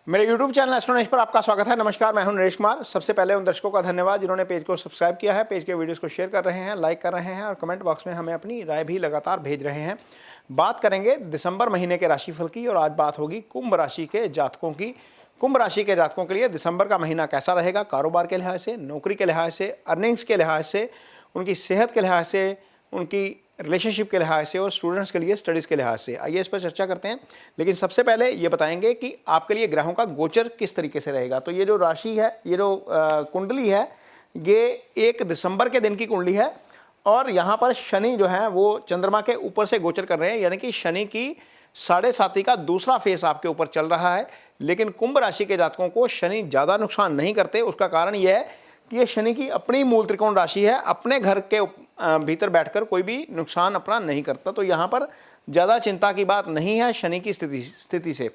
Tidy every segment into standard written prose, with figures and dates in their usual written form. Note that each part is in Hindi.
मेरे YouTube चैनल एस्ट्रोनॉलेज पर आपका स्वागत है। नमस्कार, मैं हूं नरेश कुमार। सबसे पहले उन दर्शकों का धन्यवाद जिन्होंने पेज को सब्सक्राइब किया है, पेज के वीडियोस को शेयर कर रहे हैं, लाइक कर रहे हैं और कमेंट बॉक्स में हमें अपनी राय भी लगातार भेज रहे हैं। बात करेंगे दिसंबर महीने के राशिफल की और आज बात होगी कुंभ राशि के जातकों की। कुंभ राशि के जातकों के लिए दिसंबर का महीना कैसा रहेगा, कारोबार के लिहाज से, नौकरी के लिहाज से, अर्निंग्स के लिहाज से, उनकी सेहत के लिहाज से, उनकी रिलेशनशिप के लिहाज से और स्टूडेंट्स के लिए स्टडीज़ के लिहाज से। आइए इस पर चर्चा करते हैं। लेकिन सबसे पहले ये बताएंगे कि आपके लिए ग्रहों का गोचर किस तरीके से रहेगा। तो ये जो राशि है, ये जो कुंडली है, ये 1 दिसंबर के दिन की कुंडली है और यहाँ पर शनि जो है वो चंद्रमा के ऊपर से गोचर कर रहे हैं, यानी कि शनि की 7.5 का दूसरा फेस आपके ऊपर चल रहा है। लेकिन कुंभ राशि के जातकों को शनि ज़्यादा नुकसान नहीं करते। उसका कारण यह है कि ये शनि की अपनी मूल त्रिकोण राशि है, अपने घर के भीतर बैठकर कोई भी नुकसान अपना नहीं करता। तो यहाँ पर ज़्यादा चिंता की बात नहीं है शनि की स्थिति से।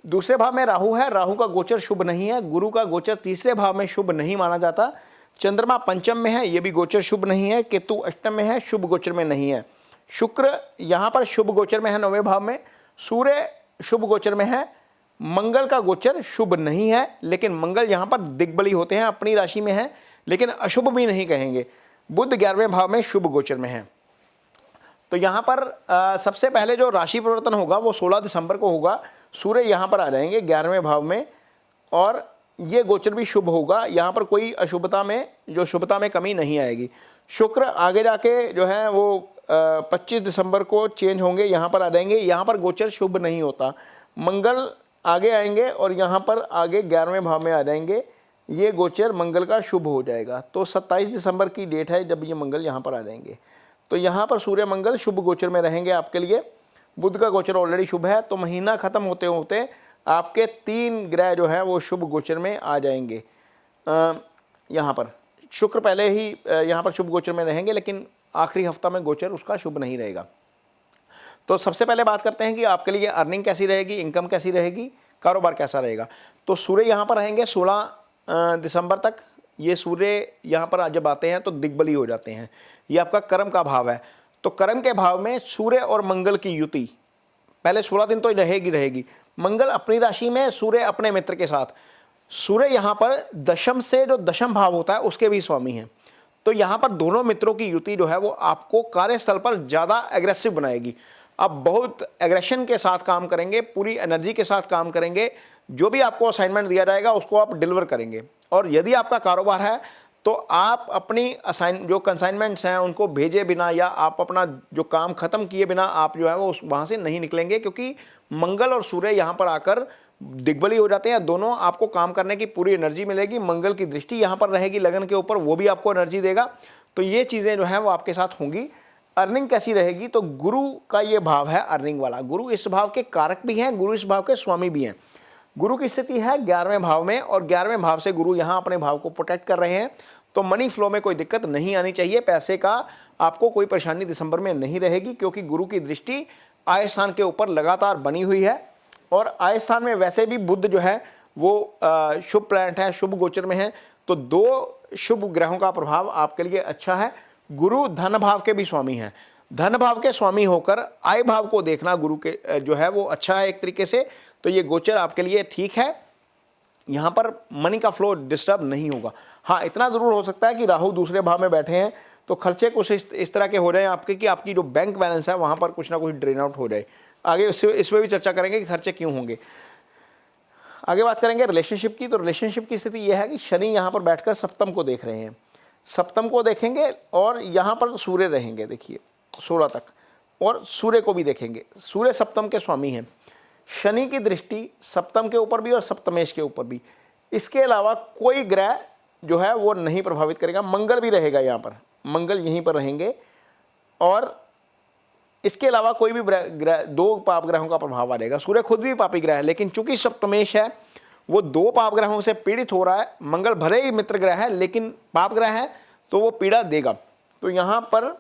दूसरे भाव में राहु है, राहु का गोचर शुभ नहीं है। गुरु का गोचर तीसरे भाव में शुभ नहीं माना जाता। चंद्रमा पंचम में है, ये भी गोचर शुभ नहीं है। केतु अष्टम में है, शुभ गोचर में नहीं है। शुक्र यहाँ पर शुभ गोचर में है 9वें भाव में। सूर्य शुभ गोचर में है। मंगल का गोचर शुभ नहीं है, लेकिन मंगल यहाँ पर दिग्बली होते हैं, अपनी राशि में है, लेकिन अशुभ भी नहीं कहेंगे। बुध 11वें भाव में शुभ गोचर में है। तो यहाँ पर सबसे पहले जो राशि परिवर्तन होगा वो 16 दिसंबर को होगा। सूर्य यहाँ पर आ जाएंगे 11वें भाव में और ये गोचर भी शुभ होगा। यहाँ पर कोई अशुभता में कमी नहीं आएगी। शुक्र आगे जाके जो है वो 25 दिसंबर को चेंज होंगे, यहाँ पर आ जाएंगे। यहाँ पर गोचर शुभ नहीं होता। मंगल आगे आएंगे और यहाँ पर आगे 11वें भाव में आ जाएंगे। ये गोचर मंगल का शुभ हो जाएगा। तो 27 दिसंबर की डेट है जब ये मंगल यहाँ पर आ जाएंगे। तो यहाँ पर सूर्य मंगल शुभ गोचर में रहेंगे आपके लिए। बुध का गोचर ऑलरेडी शुभ है। तो महीना ख़त्म होते होते आपके 3 ग्रह जो है वो शुभ गोचर में आ जाएंगे। यहाँ पर शुक्र पहले ही यहाँ पर शुभ गोचर में रहेंगे, लेकिन आखिरी हफ्ता में गोचर उसका शुभ नहीं रहेगा। तो सबसे पहले बात करते हैं कि आपके लिए अर्निंग कैसी रहेगी, इनकम कैसी रहेगी, कारोबार कैसा रहेगा। तो सूर्य यहाँ पर रहेंगे 16 दिसंबर तक। ये सूर्य यहाँ पर जब आते हैं तो दिग्बली हो जाते हैं। ये आपका कर्म का भाव है। तो कर्म के भाव में सूर्य और मंगल की युति पहले 16 दिन तो रहेगी। मंगल अपनी राशि में, सूर्य अपने मित्र के साथ। सूर्य यहाँ पर दशम से जो दशम भाव होता है उसके भी स्वामी हैं। तो यहाँ पर दोनों मित्रों की युति जो है वो आपको कार्यस्थल पर ज़्यादा एग्रेसिव बनाएगी। आप बहुत एग्रेशन के साथ काम करेंगे, पूरी एनर्जी के साथ काम करेंगे। जो भी आपको असाइनमेंट दिया जाएगा उसको आप डिलीवर करेंगे। और यदि आपका कारोबार है तो आप अपनी जो कंसाइनमेंट्स हैं उनको भेजे बिना या आप अपना जो काम ख़त्म किए बिना आप जो है वो वहाँ से नहीं निकलेंगे, क्योंकि मंगल और सूर्य यहाँ पर आकर दिग्बली हो जाते हैं। दोनों आपको काम करने की पूरी एनर्जी मिलेगी। मंगल की दृष्टि यहाँ पर रहेगी लगन के ऊपर, वो भी आपको एनर्जी देगा। तो ये चीज़ें जो हैं वो आपके साथ होंगी। अर्निंग कैसी रहेगी, तो गुरु का ये भाव है अर्निंग वाला। गुरु इस भाव के कारक भी हैं, गुरु इस भाव के स्वामी भी हैं। गुरु की स्थिति है 11वें भाव में और 11वें भाव से गुरु यहाँ अपने भाव को प्रोटेक्ट कर रहे हैं। तो मनी फ्लो में कोई दिक्कत नहीं आनी चाहिए। पैसे का आपको कोई परेशानी दिसंबर में नहीं रहेगी, क्योंकि गुरु की दृष्टि आय स्थान के ऊपर लगातार बनी हुई है। और आय स्थान में वैसे भी बुध जो है वो शुभ प्लैनेट है, शुभ गोचर में है। तो 2 शुभ ग्रहों का प्रभाव आपके लिए अच्छा है। गुरु धन भाव के भी स्वामी हैं। धन भाव के स्वामी होकर आय भाव को देखना गुरु के जो है वो अच्छा है एक तरीके से। तो ये गोचर आपके लिए ठीक है। यहाँ पर मनी का फ्लो डिस्टर्ब नहीं होगा। हाँ, इतना ज़रूर हो सकता है कि राहु दूसरे भाव में बैठे हैं तो खर्चे कुछ इस तरह के हो जाए आपके कि आपकी जो बैंक बैलेंस है वहाँ पर कुछ ना कुछ ड्रेन आउट हो जाए। आगे इस पर भी चर्चा करेंगे कि खर्चे क्यों होंगे। आगे बात करेंगे रिलेशनशिप की। तो रिलेशनशिप की स्थिति यह है कि शनि यहाँ पर बैठकर सप्तम को देख रहे हैं। सप्तम को देखेंगे और यहाँ पर सूर्य रहेंगे, देखिए 16 तक, और सूर्य को भी देखेंगे। सूर्य सप्तम के स्वामी हैं। शनि की दृष्टि सप्तम के ऊपर भी और सप्तमेश के ऊपर भी। इसके अलावा कोई ग्रह जो है वो नहीं प्रभावित करेगा। मंगल भी रहेगा यहाँ पर, मंगल यहीं पर रहेंगे। और इसके अलावा कोई भी ग्रह 2 पाप ग्रहों का प्रभाव आ जाएगा। सूर्य खुद भी पापी ग्रह है, लेकिन चूंकि सप्तमेश है वो 2 पाप ग्रहों से पीड़ित हो रहा है। मंगल भले ही मित्र ग्रह है लेकिन पाप ग्रह है तो वो पीड़ा देगा। तो यहाँ पर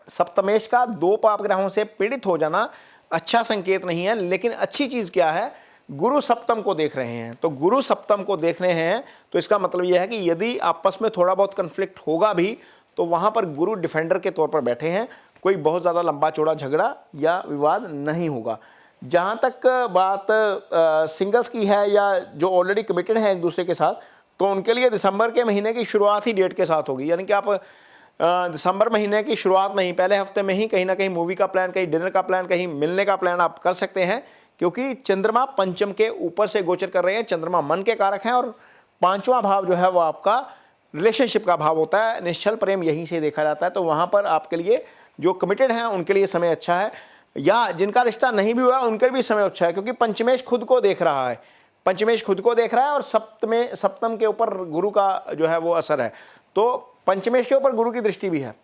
सप्तमेश का 2 पाप ग्रहों से पीड़ित हो जाना अच्छा संकेत नहीं है। लेकिन अच्छी चीज़ क्या है, गुरु सप्तम को देख रहे हैं। तो गुरु सप्तम को देख रहे हैं तो इसका मतलब यह है कि यदि आपस में थोड़ा बहुत कन्फ्लिक्ट होगा भी तो वहाँ पर गुरु डिफेंडर के तौर पर बैठे हैं। कोई बहुत ज़्यादा लंबा चौड़ा झगड़ा या विवाद नहीं होगा। जहाँ तक बात सिंगल्स की है या जो ऑलरेडी कमिटेड हैं एक दूसरे के साथ, तो उनके लिए दिसंबर के महीने की शुरुआत ही डेट के साथ होगी। यानी कि आप दिसंबर महीने की शुरुआत में ही, पहले हफ्ते में ही कहीं ना कहीं मूवी का प्लान, कहीं डिनर का प्लान, कहीं मिलने का प्लान आप कर सकते हैं, क्योंकि चंद्रमा पंचम के ऊपर से गोचर कर रहे हैं। चंद्रमा मन के कारक हैं और पांचवा भाव जो है वो आपका रिलेशनशिप का भाव होता है, निश्चल प्रेम यहीं से देखा जाता है। तो वहाँ पर आपके लिए जो कमिटेड हैं उनके लिए समय अच्छा है, या जिनका रिश्ता नहीं भी हुआ उनके भी समय अच्छा है, क्योंकि पंचमेश खुद को देख रहा है, पंचमेश खुद को देख रहा है और सप्तम के ऊपर गुरु का जो है वो असर है। तो पंचमेश के ऊपर गुरु की दृष्टि भी है,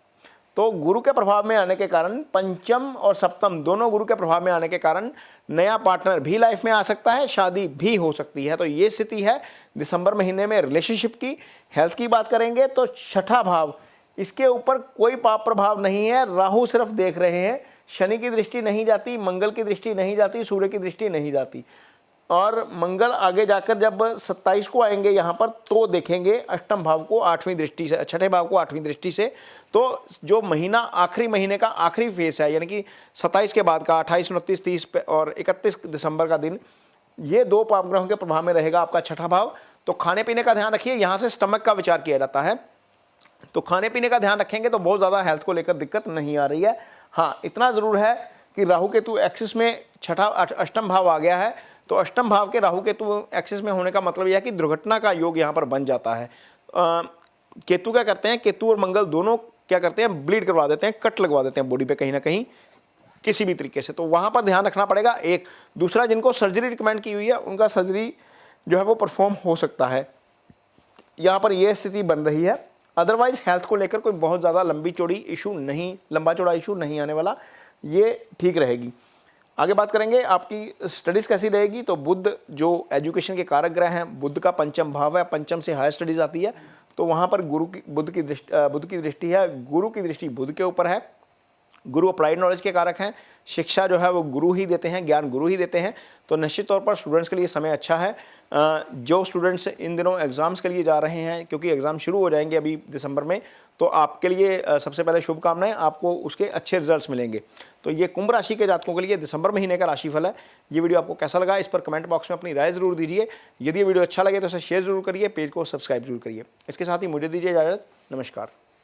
तो गुरु के प्रभाव में आने के कारण, पंचम और सप्तम दोनों गुरु के प्रभाव में आने के कारण नया पार्टनर भी लाइफ में आ सकता है, शादी भी हो सकती है। तो ये स्थिति है दिसंबर महीने में रिलेशनशिप की। हेल्थ की बात करेंगे तो छठा भाव, इसके ऊपर कोई पाप प्रभाव नहीं है, राहु सिर्फ देख रहे हैं, शनि की दृष्टि नहीं जाती, मंगल की दृष्टि नहीं जाती, सूर्य की दृष्टि नहीं जाती। और मंगल आगे जाकर जब 27 को आएंगे यहाँ पर, तो देखेंगे अष्टम भाव को 8वीं दृष्टि से, छठे भाव को 8वीं दृष्टि से। तो जो महीना आखिरी महीने का आखिरी फेस है, यानी कि 27 के बाद का 28, 29, 30 और 31 दिसंबर का दिन, ये दो पाप ग्रहों के प्रभाव में रहेगा आपका छठा भाव। तो खाने पीने का ध्यान रखिए, यहाँ से स्टमक का विचार किया जाता है, तो खाने पीने का ध्यान रखेंगे तो बहुत ज़्यादा हेल्थ को लेकर दिक्कत नहीं आ रही है। हाँ, इतना ज़रूर है कि राहु केतु एक्सिस में अष्टम भाव आ गया है, तो अष्टम भाव के राहु केतु एक्सिस में होने का मतलब यह है कि दुर्घटना का योग यहाँ पर बन जाता है। केतु क्या करते हैं, केतु और मंगल दोनों क्या करते हैं, ब्लीड करवा देते हैं, कट लगवा देते हैं बॉडी पे कहीं ना कहीं किसी भी तरीके से, तो वहाँ पर ध्यान रखना पड़ेगा। एक दूसरा, जिनको सर्जरी रिकमेंड की हुई है उनका सर्जरी जो है वो परफॉर्म हो सकता है, यहाँ पर यह स्थिति बन रही है। अदरवाइज हेल्थ को लेकर कोई बहुत ज़्यादा लंबा चौड़ा इशू नहीं आने वाला, ये ठीक रहेगी। आगे बात करेंगे आपकी स्टडीज़ कैसी रहेगी, तो बुध जो एजुकेशन के कारक ग्रह हैं, बुध का पंचम भाव है, पंचम से हायर स्टडीज़ आती है, तो वहाँ पर बुध की दृष्टि है, गुरु की दृष्टि बुध के ऊपर है। गुरु अप्लाइड नॉलेज के कारक हैं, शिक्षा जो है वो गुरु ही देते हैं, ज्ञान गुरु ही देते हैं। तो निश्चित तौर पर स्टूडेंट्स के लिए समय अच्छा है। जो स्टूडेंट्स इन दिनों एग्ज़ाम्स के लिए जा रहे हैं, क्योंकि एग्ज़ाम शुरू हो जाएंगे अभी दिसंबर में, तो आपके लिए सबसे पहले शुभकामनाएं, आपको उसके अच्छे रिजल्ट्स मिलेंगे। तो ये कुंभ राशि के जातकों के लिए दिसंबर महीने का राशिफल है। ये वीडियो आपको कैसा लगा, इस पर कमेंट बॉक्स में अपनी राय ज़रूर दीजिए। यदि ये वीडियो अच्छा लगे तो इसे शेयर ज़रूर करिए, पेज को सब्सक्राइब जरूर करिए। इसके साथ ही मुझे दीजिए इजाज़त। नमस्कार।